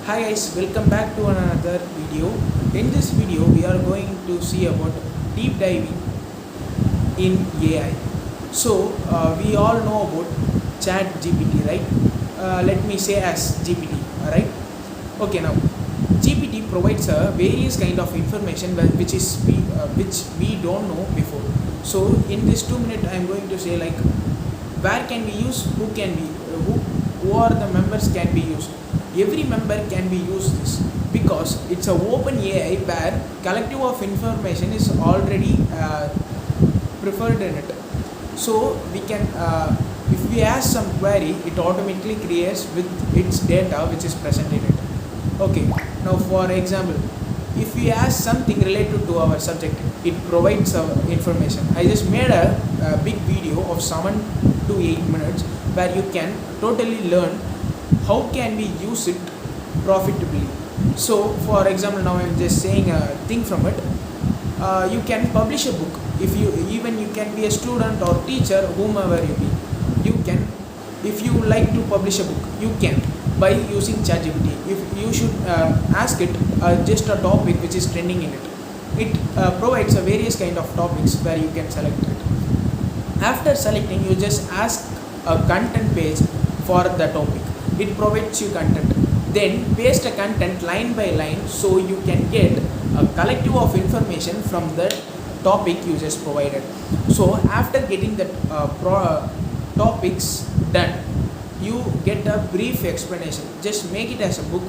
Hi guys, welcome back to another video. In this video, we are going to see about deep diving in AI. We all know about ChatGPT, right? Let me say as GPT, alright? Okay, now GPT provides various kind of information which we don't know before. So in this 2 minute, I am going to say like where can we use, who are the members can be used. Every member can be used this because it's a open AI where collective of information is already preferred in it. So we can if we ask some query, it automatically creates with its data which is present in it. Okay, now for example, if we ask something related to our subject, it provides information. I just made a big video of 7 to 8 minutes where you can totally learn how can we use it profitably. So for example, now I'm just saying a thing from it. You can publish a book. If you can be a student or teacher, whomever you be, you can, if you like to publish a book, you can by using ChatGPT. If you should ask it just a topic which is trending in it provides a various kind of topics where you can select it. After selecting, you just ask a content page for the topic. It provides you content, then paste a content line by line so you can get a collective of information from the topic you just provided. So after getting the topics done, you get a brief explanation. Just make it as a book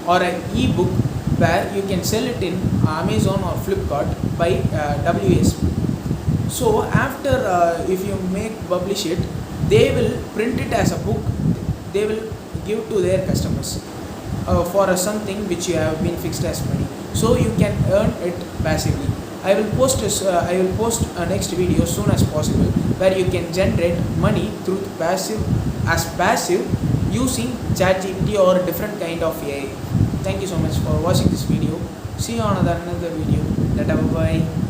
or an e-book where you can sell it in Amazon or Flipkart by WSP. So after if you publish it, they will print it as a book. They will give to their customers for something which you have been fixed as money. So you can earn it passively. I will post a next video soon as possible where you can generate money through passive using ChatGPT or different kind of AI. Thank you so much for watching this video. See you on another video. Bye bye.